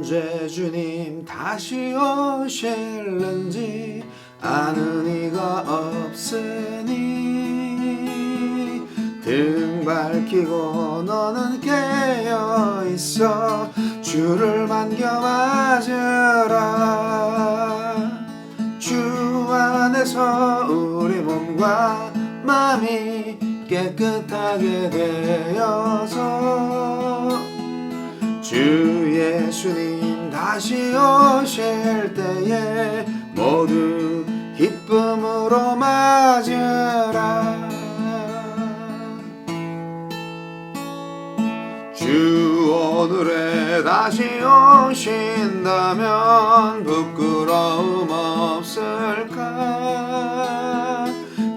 언제 주님 다시 오실는지 아는 이가 없으니 등 밝히고 너는 깨어있어 주를 만겨 맞으라. 주 안에서 우리 몸과 마음이 깨끗하게 되어서 주 예수님 다시 오실 때에 모두 기쁨으로 맞으라. 주 오늘에 다시 오신다면 부끄러움 없을까?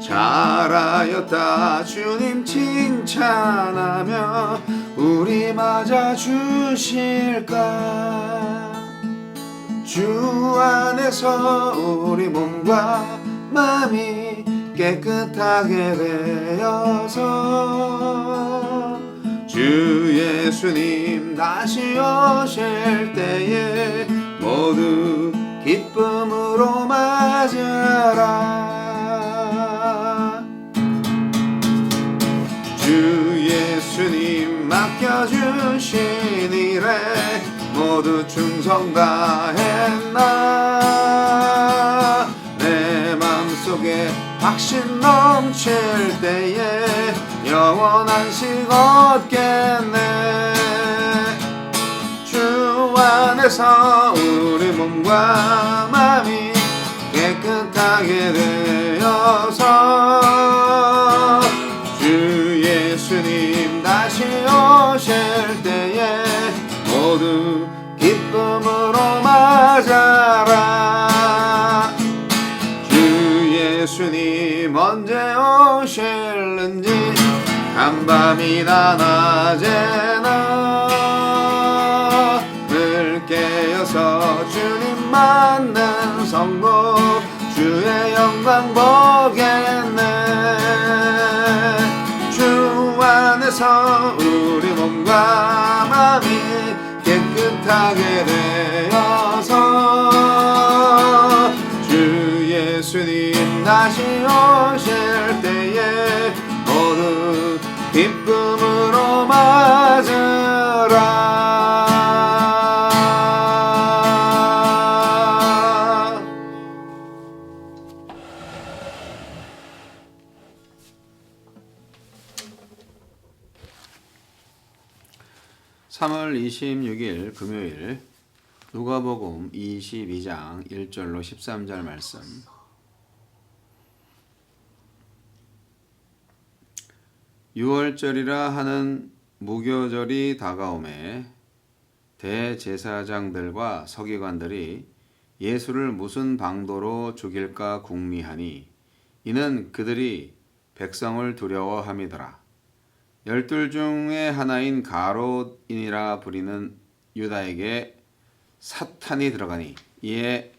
잘하였다 주님 칭찬하며 우리 맞아 주실까? 주 안에서 우리 몸과 마음이 깨끗하게 되어서 주 예수님 다시 오실 때에 모두 기쁨으로 맞으라. 주 예수님 맡겨주신 일에 모두 충성 다했나? 내 맘속에 확신 넘칠 때에 영원한 식 얻겠네. 주 안에서 우리 몸과 마음이 깨끗하게 되어서 주 예수님 다시 오실 때에 모두 기쁨으로 맞아라. 주 예수님 언제 오실는지 한밤이나 낮에나 늘 깨어서 주님 만난 성도 주의 영광 보겠네. 주 안에서 우리 몸과 마음이 깨끗하게 되어서 주 예수님 다시 오실 때에 모두 기쁨으로 맞으라. 3월 26일 금요일 누가복음 22장 1절로 13절 말씀. 유월절이라 하는 무교절이 다가오매 대제사장들과 서기관들이 예수를 무슨 방도로 죽일까 궁리하니 이는 그들이 백성을 두려워함이더라. 12 중에 하나인 가롯인이라 부리는 유다에게 사탄이 들어가니 이에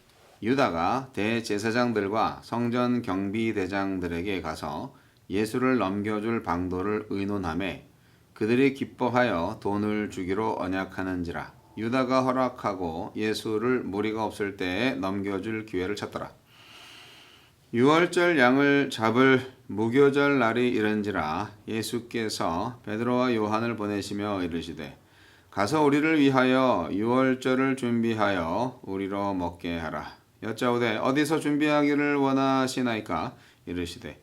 유다가 대제사장들과 성전 경비대장들에게 가서 예수를 넘겨줄 방도를 의논하매 그들이 기뻐하여 돈을 주기로 언약하는지라. 유다가 허락하고 예수를 무리가 없을 때에 넘겨줄 기회를 찾더라. 유월절 양을 잡을 무교절 날이 이른지라. 예수께서 베드로와 요한을 보내시며 이르시되 가서 우리를 위하여 유월절을 준비하여 우리로 먹게 하라. 여짜오되 어디서 준비하기를 원하시나이까? 이르시되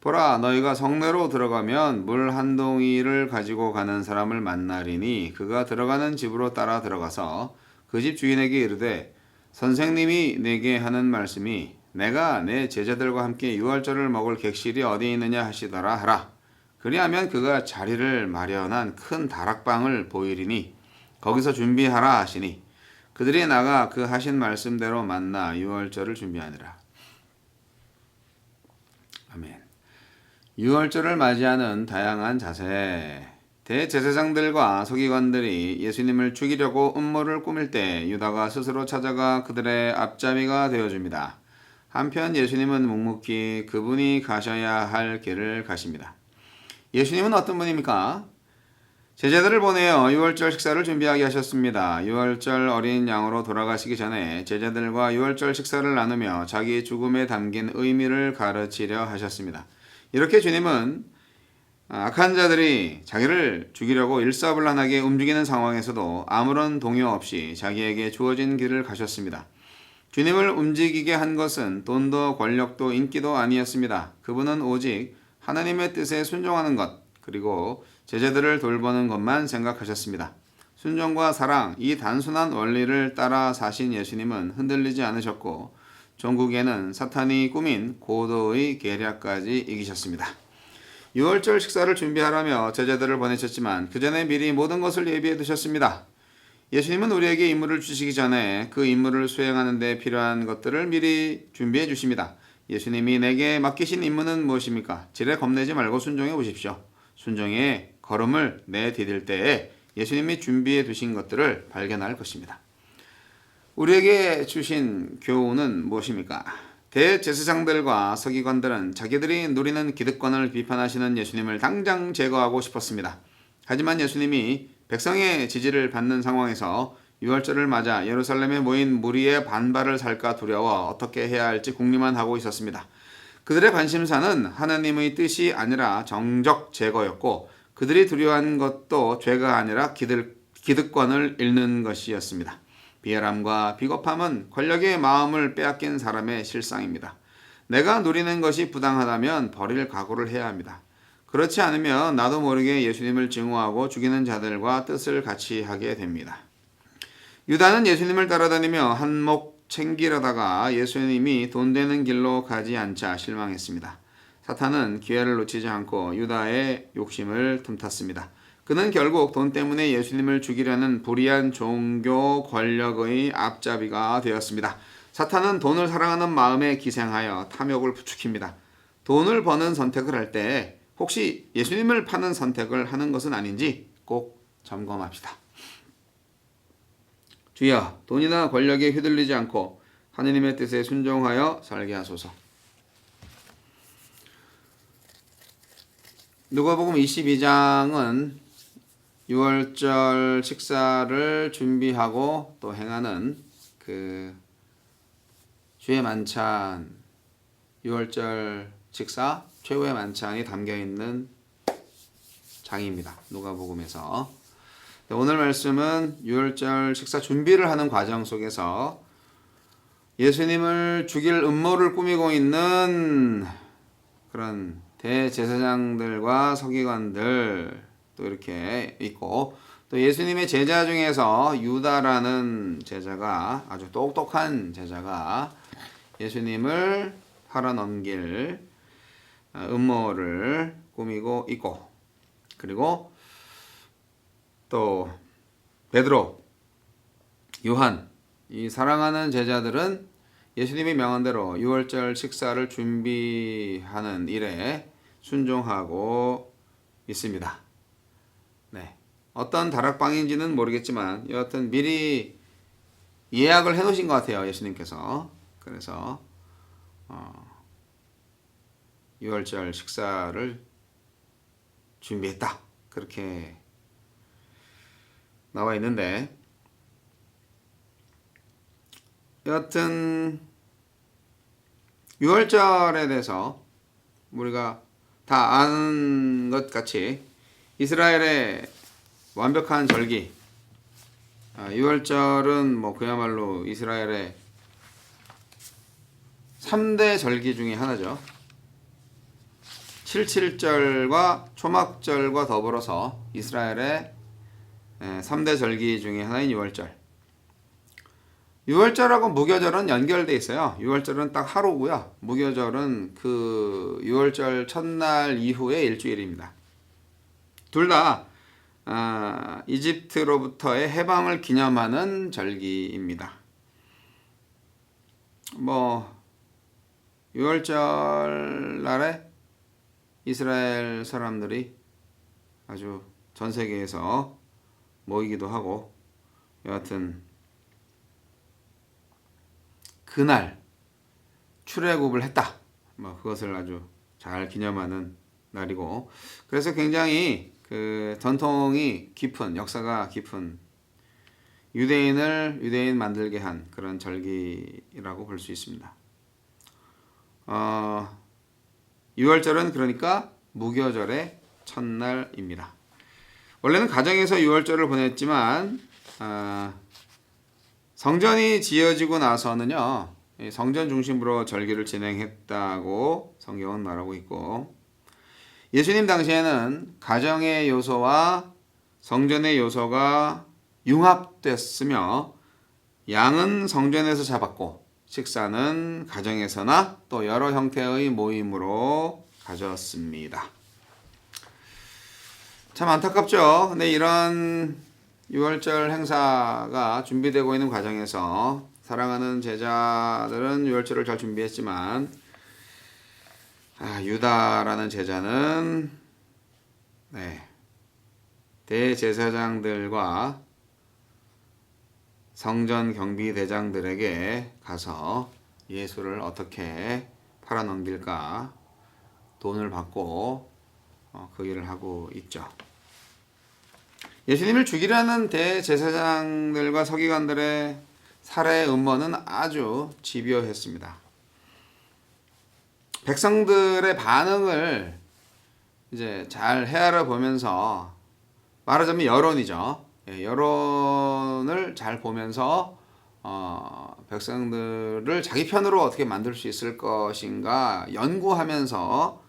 보라, 너희가 성내로 들어가면 물 한 동이를 가지고 가는 사람을 만나리니 그가 들어가는 집으로 따라 들어가서 그 집 주인에게 이르되 선생님이 내게 하는 말씀이 내가 내 제자들과 함께 유월절을 먹을 객실이 어디 있느냐 하시더라 하라. 그리하면 그가 자리를 마련한 큰 다락방을 보이리니 거기서 준비하라 하시니 그들이 나가 그 하신 말씀대로 만나 유월절을 준비하니라. 아멘. 유월절을 맞이하는 다양한 자세. 대제사장들과 서기관들이 예수님을 죽이려고 음모를 꾸밀 때 유다가 스스로 찾아가 그들의 앞잡이가 되어줍니다. 한편 예수님은 묵묵히 그분이 가셔야 할 길을 가십니다. 예수님은 어떤 분입니까? 제자들을 보내어 유월절 식사를 준비하게 하셨습니다. 유월절 어린 양으로 돌아가시기 전에 제자들과 유월절 식사를 나누며 자기 죽음에 담긴 의미를 가르치려 하셨습니다. 이렇게 주님은 악한 자들이 자기를 죽이려고 일사불란하게 움직이는 상황에서도 아무런 동요 없이 자기에게 주어진 길을 가셨습니다. 주님을 움직이게 한 것은 돈도 권력도 인기도 아니었습니다. 그분은 오직 하나님의 뜻에 순종하는 것, 그리고 제자들을 돌보는 것만 생각하셨습니다. 순종과 사랑, 이 단순한 원리를 따라 사신 예수님은 흔들리지 않으셨고, 종국에는 사탄이 꾸민 고도의 계략까지 이기셨습니다. 유월절 식사를 준비하라며 제자들을 보내셨지만 그 전에 미리 모든 것을 예비해 두셨습니다. 예수님은 우리에게 임무를 주시기 전에 그 임무를 수행하는 데 필요한 것들을 미리 준비해 주십니다. 예수님이 내게 맡기신 임무는 무엇입니까? 지레 겁내지 말고 순종해 보십시오. 순종의 걸음을 내디딜 때에 예수님이 준비해 두신 것들을 발견할 것입니다. 우리에게 주신 교훈은 무엇입니까? 대제사장들과 서기관들은 자기들이 누리는 기득권을 비판하시는 예수님을 당장 제거하고 싶었습니다. 하지만 예수님이 백성의 지지를 받는 상황에서 유월절을 맞아 예루살렘에 모인 무리의 반발을 살까 두려워 어떻게 해야 할지 궁리만 하고 있었습니다. 그들의 관심사는 하나님의 뜻이 아니라 정적 제거였고, 그들이 두려워한 것도 죄가 아니라 기득권을 잃는 것이었습니다. 비열함과 비겁함은 권력의 마음을 빼앗긴 사람의 실상입니다. 내가 누리는 것이 부당하다면 버릴 각오를 해야 합니다. 그렇지 않으면 나도 모르게 예수님을 증오하고 죽이는 자들과 뜻을 같이 하게 됩니다. 유다는 예수님을 따라다니며 한몫 챙기려다가 예수님이 돈 되는 길로 가지 않자 실망했습니다. 사탄은 기회를 놓치지 않고 유다의 욕심을 틈탔습니다. 그는 결국 돈 때문에 예수님을 죽이려는 불의한 종교 권력의 앞잡이가 되었습니다. 사탄은 돈을 사랑하는 마음에 기생하여 탐욕을 부추깁니다. 돈을 버는 선택을 할 때 혹시 예수님을 파는 선택을 하는 것은 아닌지 꼭 점검합시다. 주여, 돈이나 권력에 휘둘리지 않고 하느님의 뜻에 순종하여 살게 하소서. 누가복음 22장은 유월절 식사를 준비하고 또 행하는 그 주의 만찬, 유월절 식사 최후의 만찬이 담겨있는 장입니다. 누가복음에서. 오늘 말씀은 유월절 식사 준비를 하는 과정 속에서 예수님을 죽일 음모를 꾸미고 있는 그런 대제사장들과 서기관들 또 이렇게 있고, 또 예수님의 제자 중에서 유다라는 제자가, 아주 똑똑한 제자가 예수님을 팔아넘길 음모를 꾸미고 있고, 그리고 또 베드로, 요한, 이 사랑하는 제자들은 예수님이 명한 대로 유월절 식사를 준비하는 일에 순종하고 있습니다. 네. 어떤 다락방인지는 모르겠지만 여하튼 미리 예약을 해놓으신 것 같아요, 예수님께서. 그래서 유월절 식사를 준비했다, 그렇게 나와 있는데, 여하튼 유월절에 대해서 우리가 다 아는 것 같이 이스라엘의 완벽한 절기, 유월절은 뭐 그야말로 이스라엘의 3대 절기 중에 하나죠. 77절과 초막절과 더불어서 이스라엘의 3대 절기 중에 하나인 유월절. 유월절하고 무교절은 연결돼 있어요. 유월절은 딱 하루고요. 무교절은 그 유월절 첫날 이후의 일주일입니다. 둘 다 이집트로부터의 해방을 기념하는 절기입니다. 뭐 유월절 날에 이스라엘 사람들이 아주 전 세계에서 모이기도 하고, 여하튼 그날 출애굽을 했다, 뭐 그것을 아주 잘 기념하는 날이고, 그래서 굉장히 그 전통이 깊은, 역사가 깊은, 유대인을 유대인 만들게 한 그런 절기라고 볼 수 있습니다. 6월절은 그러니까 무교절의 첫날입니다. 원래는 가정에서 6월절을 보냈지만 성전이 지어지고 나서는요, 성전 중심으로 절기를 진행했다고 성경은 말하고 있고, 예수님 당시에는 가정의 요소와 성전의 요소가 융합됐으며, 양은 성전에서 잡았고 식사는 가정에서나 또 여러 형태의 모임으로 가졌습니다. 참 안타깝죠. 근데 이런 6월절 행사가 준비되고 있는 과정에서 사랑하는 제자들은 6월절을 잘 준비했지만 유다라는 제자는 대제사장들과 성전 경비대장들에게 가서 예수를 어떻게 팔아넘길까 돈을 받고 그 일을 하고 있죠. 예수님을 죽이려는 대제사장들과 서기관들의 살해 음모는 아주 집요했습니다. 백성들의 반응을 이제 잘 헤아려 보면서, 말하자면 여론이죠. 여론을 잘 보면서 백성들을 자기 편으로 어떻게 만들 수 있을 것인가 연구하면서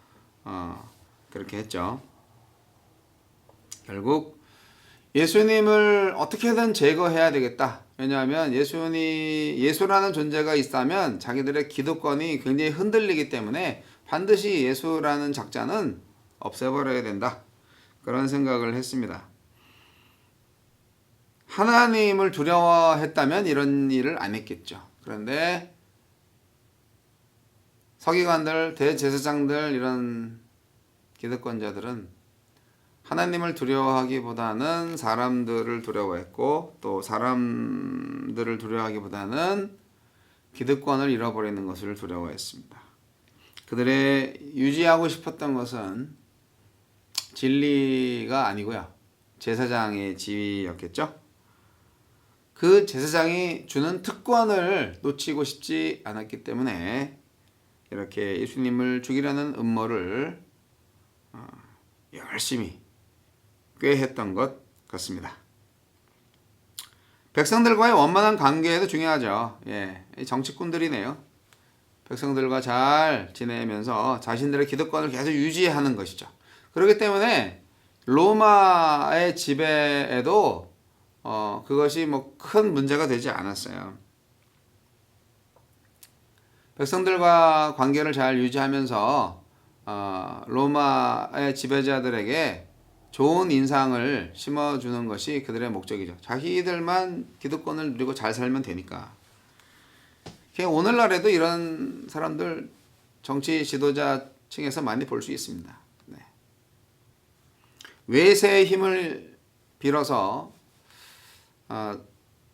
그렇게 했죠. 결국 예수님을 어떻게든 제거해야 되겠다. 왜냐하면 예수라는 존재가 있다면 자기들의 기득권이 굉장히 흔들리기 때문에 반드시 예수라는 작자는 없애버려야 된다. 그런 생각을 했습니다. 하나님을 두려워했다면 이런 일을 안 했겠죠. 그런데 서기관들, 대제사장들, 이런 기득권자들은 하나님을 두려워하기보다는 사람들을 두려워했고, 또 사람들을 두려워하기보다는 기득권을 잃어버리는 것을 두려워했습니다. 그들의 유지하고 싶었던 것은 진리가 아니고요, 제사장의 지위였겠죠. 그 제사장이 주는 특권을 놓치고 싶지 않았기 때문에 이렇게 예수님을 죽이려는 음모를 열심히 꾀했던 것 같습니다. 백성들과의 원만한 관계도 중요하죠. 정치꾼들이네요. 백성들과 잘 지내면서 자신들의 기득권을 계속 유지하는 것이죠. 그렇기 때문에 로마의 지배에도 그것이 큰 문제가 되지 않았어요. 백성들과 관계를 잘 유지하면서 로마의 지배자들에게 좋은 인상을 심어주는 것이 그들의 목적이죠. 자기들만 기득권을 누리고 잘 살면 되니까. 오늘날에도 이런 사람들 정치 지도자 층에서 많이 볼 수 있습니다. 외세의 힘을 빌어서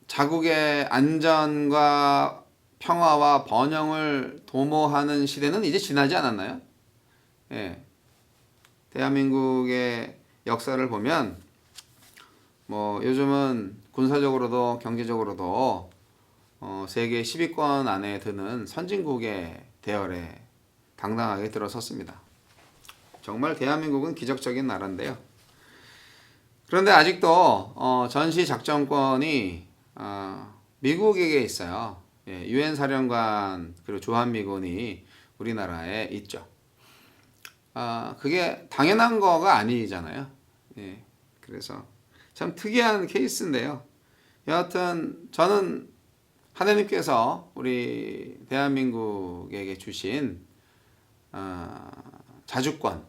자국의 안전과 평화와 번영을 도모하는 시대는 이제 지나지 않았나요? 대한민국의 역사를 보면 요즘은 군사적으로도 경제적으로도 세계 10위권 안에 드는 선진국의 대열에 당당하게 들어섰습니다. 정말 대한민국은 기적적인 나라인데요. 그런데 아직도 전시 작전권이 미국에게 있어요. 유엔 사령관 그리고 주한미군이 우리나라에 있죠. 그게 당연한 거가 아니잖아요. 그래서 참 특이한 케이스인데요. 여하튼 저는 하나님께서 우리 대한민국에게 주신 자주권,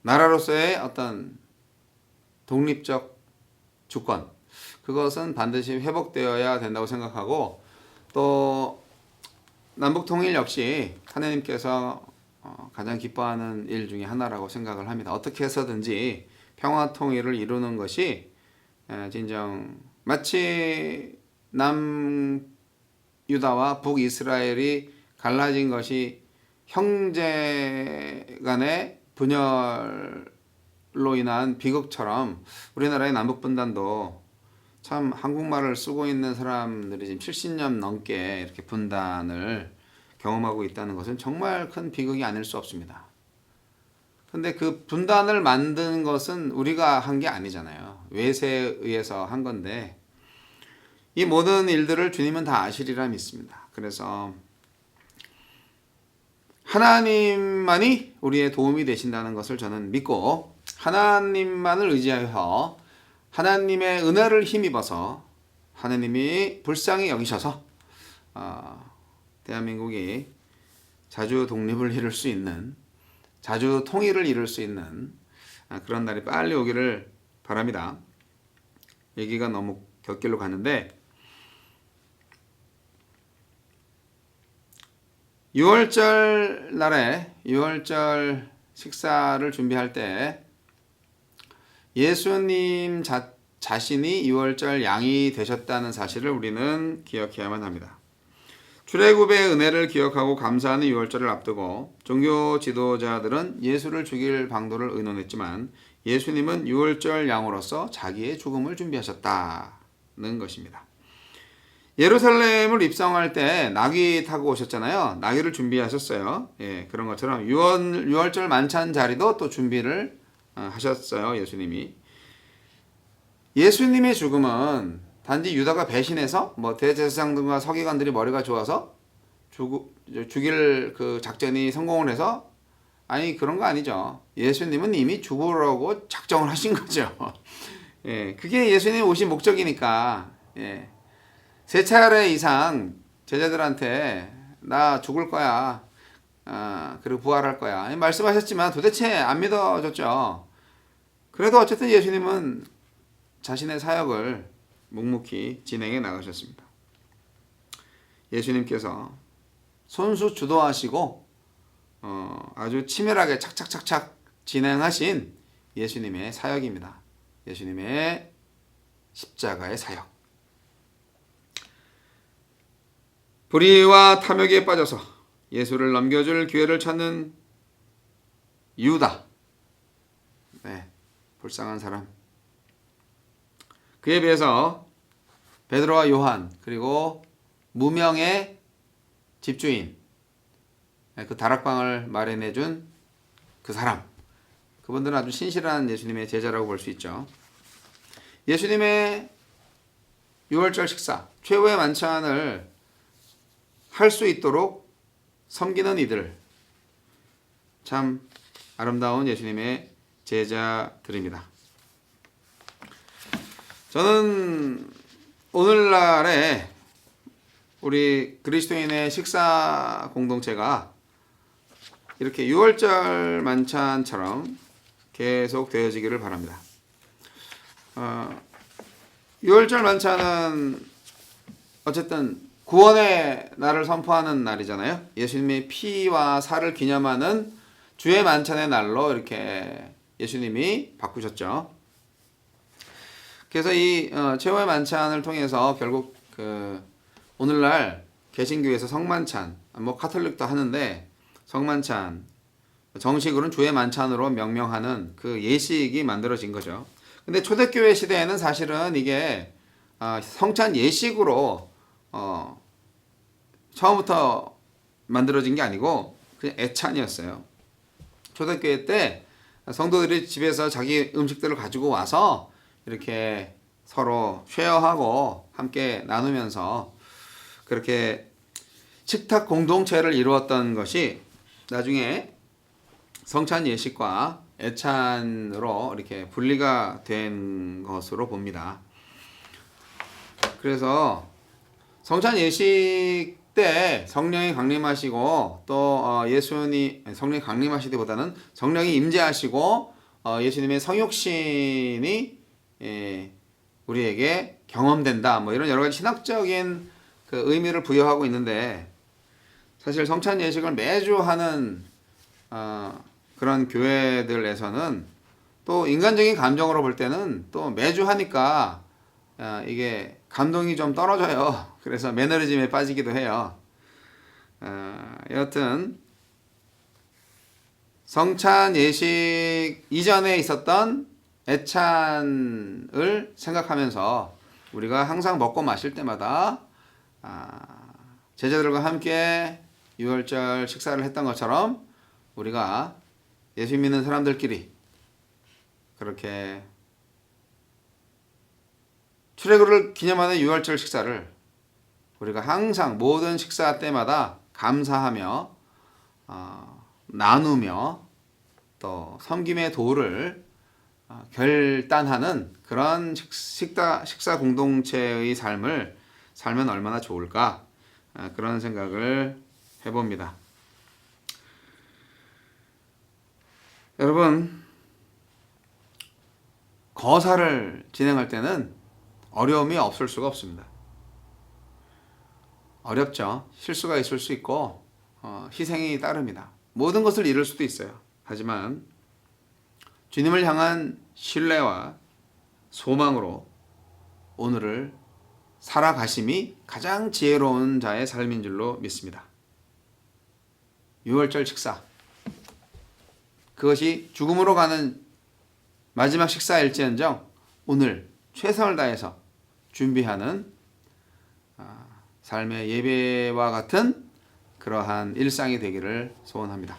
나라로서의 어떤 독립적 주권, 그것은 반드시 회복되어야 된다고 생각하고, 또 남북통일 역시 하나님께서 가장 기뻐하는 일 중에 하나라고 생각을 합니다. 어떻게 해서든지 평화통일을 이루는 것이 진정 마치 남유다와 북이스라엘이 갈라진 것이 형제 간의 분열로 인한 비극처럼 우리나라의 남북분단도 참 한국말을 쓰고 있는 사람들이 지금 70년 넘게 이렇게 분단을 경험하고 있다는 것은 정말 큰 비극이 아닐 수 없습니다. 근데 그 분단을 만든 것은 우리가 한 게 아니잖아요. 외세에 의해서 한 건데 이 모든 일들을 주님은 다 아시리라 믿습니다. 그래서 하나님만이 우리의 도움이 되신다는 것을 저는 믿고 하나님만을 의지하여 하나님의 은혜를 힘입어서 하나님이 불쌍히 여기셔서 대한민국이 자주 독립을 이룰 수 있는, 자주 통일을 이룰 수 있는 그런 날이 빨리 오기를 바랍니다. 얘기가 너무 곁길로 가는데 6월절 날에 6월절 식사를 준비할 때 예수님 자신이 6월절 양이 되셨다는 사실을 우리는 기억해야만 합니다. 출애굽의 은혜를 기억하고 감사하는 6월절을 앞두고 종교 지도자들은 예수를 죽일 방도를 의논했지만 예수님은 6월절 양으로서 자기의 죽음을 준비하셨다는 것입니다. 예루살렘을 입성할 때 나귀 타고 오셨잖아요. 나귀를 준비하셨어요. 예, 그런 것처럼 6월절 만찬 자리도 또 준비를 하셨어요. 예수님이. 예수님의 죽음은 단지 유다가 배신해서 대제사장들과 서기관들이 머리가 좋아서 죽일 그 작전이 성공을 해서 아니 그런 거 아니죠. 예수님은 이미 죽으라고 작정을 하신 거죠. 예, 그게 예수님 오신 목적이니까. 예. 세 차례 이상 제자들한테 나 죽을 거야. 그리고 부활할 거야. 말씀하셨지만 도대체 안 믿어졌죠. 그래도 어쨌든 예수님은 자신의 사역을 묵묵히 진행해 나가셨습니다. 예수님께서 손수 주도하시고 아주 치밀하게 착착착착 진행하신 예수님의 사역입니다. 예수님의 십자가의 사역. 불의와 탐욕에 빠져서 예수를 넘겨줄 기회를 찾는 유다. 네, 불쌍한 사람. 그에 비해서 베드로와 요한 그리고 무명의 집주인, 그 다락방을 마련해준 그 사람, 그분들은 아주 신실한 예수님의 제자라고 볼 수 있죠. 예수님의 6월절 식사, 최후의 만찬을 할 수 있도록 섬기는 이들, 참 아름다운 예수님의 제자들입니다. 저는 오늘날에 우리 그리스도인의 식사 공동체가 이렇게 6월절 만찬처럼 계속 되어지기를 바랍니다. 6월절 만찬은 어쨌든 구원의 날을 선포하는 날이잖아요. 예수님의 피와 살을 기념하는 주의 만찬의 날로 이렇게 예수님이 바꾸셨죠. 그래서 이 최후의 만찬을 통해서 결국 오늘날 개신교에서 성만찬, 카톨릭도 하는데 성만찬, 정식으로는 주의 만찬으로 명명하는 그 예식이 만들어진 거죠. 근데 초대교회 시대에는 사실은 이게 성찬 예식으로 처음부터 만들어진 게 아니고 그냥 애찬이었어요. 초대교회 때 성도들이 집에서 자기 음식들을 가지고 와서 이렇게 서로 쉐어하고 함께 나누면서 그렇게 식탁 공동체를 이루었던 것이 나중에 성찬 예식과 애찬으로 이렇게 분리가 된 것으로 봅니다. 그래서 성찬 예식 때 성령이 강림하시고 또 성령이 강림하시기보다는 성령이 임재하시고 예수님의 성육신이 우리에게 경험된다. 이런 여러 가지 신학적인 그 의미를 부여하고 있는데 사실 성찬 예식을 매주 하는 그런 교회들에서는 또 인간적인 감정으로 볼 때는 또 매주 하니까 이게 감동이 좀 떨어져요. 그래서 매너리즘에 빠지기도 해요. 여하튼 성찬 예식 이전에 있었던 애찬을 생각하면서 우리가 항상 먹고 마실 때마다 제자들과 함께 유월절 식사를 했던 것처럼 우리가 예수 믿는 사람들끼리 그렇게 출애굽을 기념하는 유월절 식사를 우리가 항상 모든 식사 때마다 감사하며 나누며 또 섬김의 도를 결단하는 그런 식사 공동체의 삶을 살면 얼마나 좋을까 그런 생각을 해봅니다. 여러분, 거사를 진행할 때는 어려움이 없을 수가 없습니다. 어렵죠. 실수가 있을 수 있고 희생이 따릅니다. 모든 것을 잃을 수도 있어요. 하지만 주님을 향한 신뢰와 소망으로 오늘을 살아가심이 가장 지혜로운 자의 삶인 줄로 믿습니다. 유월절 식사, 그것이 죽음으로 가는 마지막 식사일지언정 오늘 최선을 다해서 준비하는 삶의 예배와 같은 그러한 일상이 되기를 소원합니다.